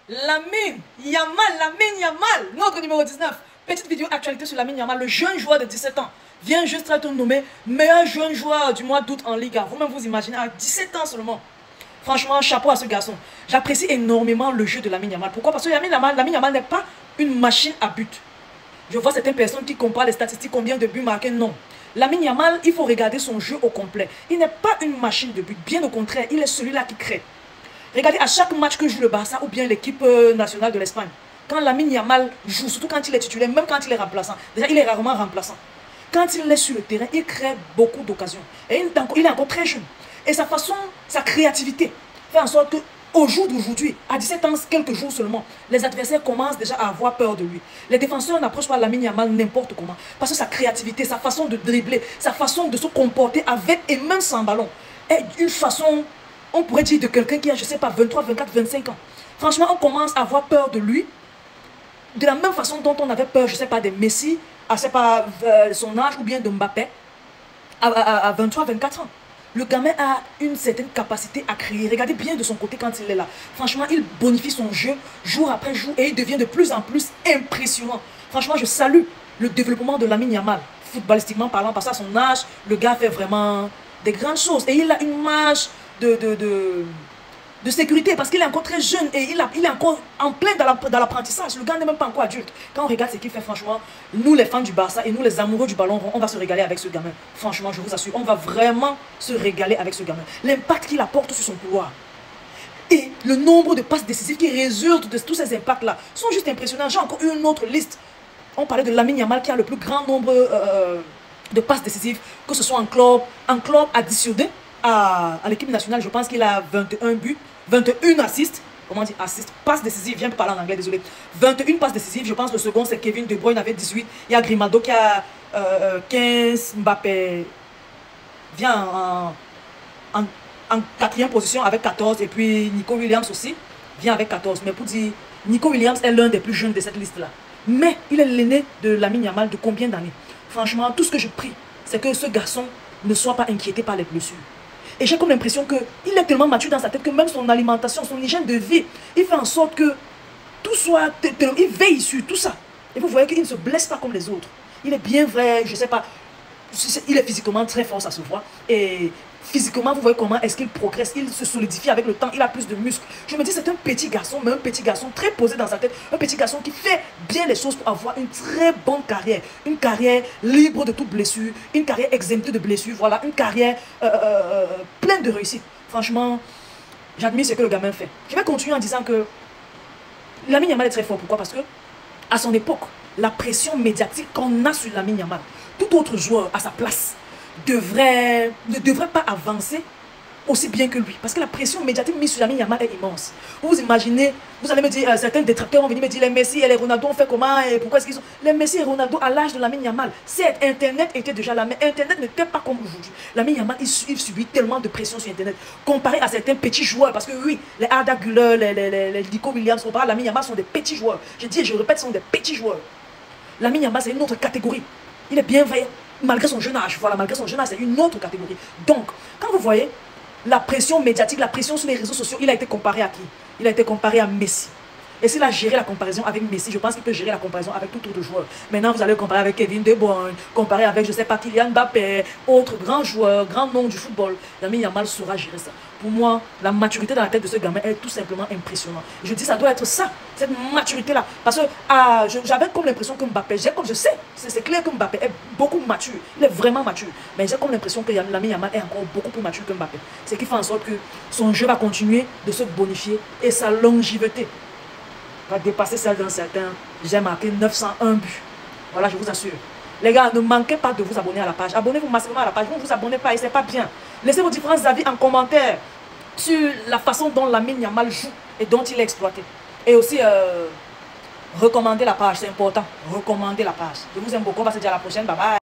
Lamine Yamal, notre numéro 19. Petite vidéo actualité sur Lamine Yamal, le jeune joueur de 17 ans. Vient juste être nommé meilleur jeune joueur du mois d'août en Liga. Vous-même vous imaginez, à 17 ans seulement. Franchement, chapeau à ce garçon. J'apprécie énormément le jeu de Lamine Yamal. Pourquoi? Parce que Lamine Yamal n'est pas une machine à but. Je vois certaines personnes qui comparent les statistiques, combien de buts marqués. Non. Lamine Yamal, il faut regarder son jeu au complet. Il n'est pas une machine de but. Bien au contraire, il est celui-là qui crée. Regardez, à chaque match que joue le Barça ou bien l'équipe nationale de l'Espagne, quand Lamine Yamal joue, surtout quand il est titulaire, même quand il est remplaçant, déjà il est rarement remplaçant. Quand il est sur le terrain, il crée beaucoup d'occasions. Et il est encore très jeune. Et sa façon, sa créativité fait en sorte qu'au jour d'aujourd'hui, à 17 ans, quelques jours seulement, les adversaires commencent déjà à avoir peur de lui. Les défenseurs n'approchent pas Lamine Yamal n'importe comment. Parce que sa créativité, sa façon de dribbler, sa façon de se comporter avec et même sans ballon, est une façon, on pourrait dire, de quelqu'un qui a, je ne sais pas, 23, 24, 25 ans. Franchement, on commence à avoir peur de lui. De la même façon dont on avait peur, je ne sais pas, de Messi, à je sais pas, son âge, ou bien de Mbappé, à 23, 24 ans. Le gamin a une certaine capacité à créer. Regardez bien de son côté quand il est là. Franchement, il bonifie son jeu jour après jour et il devient de plus en plus impressionnant. Franchement, je salue le développement de Lamine Yamal, footballistiquement parlant, parce qu'à son âge, le gars fait vraiment des grandes choses. Et il a une marge de sécurité parce qu'il est encore très jeune et il est encore en plein dans l'apprentissage. Le gars n'est même pas encore adulte. Quand on regarde ce qu'il fait, franchement, nous les fans du Barça et nous les amoureux du ballon rond, on va se régaler avec ce gamin. Franchement, je vous assure, on va vraiment se régaler avec ce gamin. L'impact qu'il apporte sur son couloir et le nombre de passes décisives qui résultent de tous ces impacts-là sont juste impressionnants. J'ai encore une autre liste. On parlait de Lamine Yamal qui a le plus grand nombre de passes décisives, que ce soit en club additionné à l'équipe nationale. Je pense qu'il a 21 buts, 21 assists. Comment on dit assist? Passes décisives, viens parler en anglais, désolé. 21 passes décisives, je pense que le second c'est Kevin De Bruyne avec 18. Il y a Grimaldo qui a 15, Mbappé vient en quatrième position avec 14. Et puis Nico Williams aussi vient avec 14. Mais pour dire, Nico Williams est l'un des plus jeunes de cette liste-là. Mais il est l'aîné de Lamine Yamal de combien d'années? Franchement, tout ce que je prie, c'est que ce garçon ne soit pas inquiété par les blessures. Et j'ai comme l'impression qu'il est tellement mature dans sa tête que même son alimentation, son hygiène de vie, il fait en sorte que tout soit... Il veille sur tout ça. Et vous voyez qu'il ne se blesse pas comme les autres. Il est bien vrai, je ne sais pas, il est physiquement très fort, ça se voit. Et physiquement, vous voyez comment est-ce qu'il progresse, il se solidifie avec le temps, il a plus de muscles. Je me dis, c'est un petit garçon, mais un petit garçon très posé dans sa tête. Un petit garçon qui fait bien les choses pour avoir une très bonne carrière. Une carrière libre de toute blessure, une carrière exemptée de blessures, voilà, une carrière pleine de réussite. Franchement, j'admire ce que le gamin fait. Je vais continuer en disant que Lamine Yamal est très fort. Pourquoi? Parce que à son époque, la pression médiatique qu'on a sur Lamine Yamal, tout autre joueur à sa place ne devrait pas avancer aussi bien que lui. Parce que la pression médiatique mise sur Lamine Yamal est immense. Vous imaginez, vous allez me dire, certains détracteurs vont venir me dire, les Messi et les Ronaldo ont fait comment et pourquoi est-ce qu'ils sont... Les Messi et Ronaldo à l'âge de Lamine Yamal, certes, Internet était déjà là, mais Internet n'était pas comme aujourd'hui. Lamine Yamal, il subit tellement de pression sur Internet, comparé à certains petits joueurs, parce que oui, les Arda Güler, les Nico Williams, comparé à Lamine Yamal, sont des petits joueurs. Je dis et je répète, sont des petits joueurs. Lamine Yamal, c'est une autre catégorie. Il est bien vrai, malgré son jeune âge. Voilà, malgré son jeune âge, c'est une autre catégorie. Donc, quand vous voyez la pression médiatique, la pression sur les réseaux sociaux, il a été comparé à qui? Il a été comparé à Messi. Et s'il a géré la comparaison avec Messi, je pense qu'il peut gérer la comparaison avec tout autre joueur. Maintenant, vous allez comparer avec Kevin De Bruyne, comparer avec, je ne sais pas, Kylian Mbappé, autre grand joueur, grand nom du football. Lamine Yamal saura gérer ça. Pour moi, la maturité dans la tête de ce gamin est tout simplement impressionnante. Je dis, ça doit être ça, cette maturité-là. Parce que j'avais comme l'impression que Mbappé, je sais, c'est clair que Mbappé est beaucoup mature. Il est vraiment mature. Mais j'ai comme l'impression que Lamine Yamal est encore beaucoup plus mature que Mbappé. Ce qui fait en sorte que son jeu va continuer de se bonifier et sa longévité va dépasser celle d'un certain. J'ai marqué 901 buts. Voilà, je vous assure. Les gars, ne manquez pas de vous abonner à la page. Abonnez-vous massivement à la page. Vous ne vous abonnez pas et c'est pas bien. Laissez vos différents avis en commentaire sur la façon dont Lamine Yamal joue et dont il est exploité. Et aussi, recommandez la page, c'est important. Recommandez la page. Je vous aime beaucoup. On va se dire à la prochaine. Bye bye.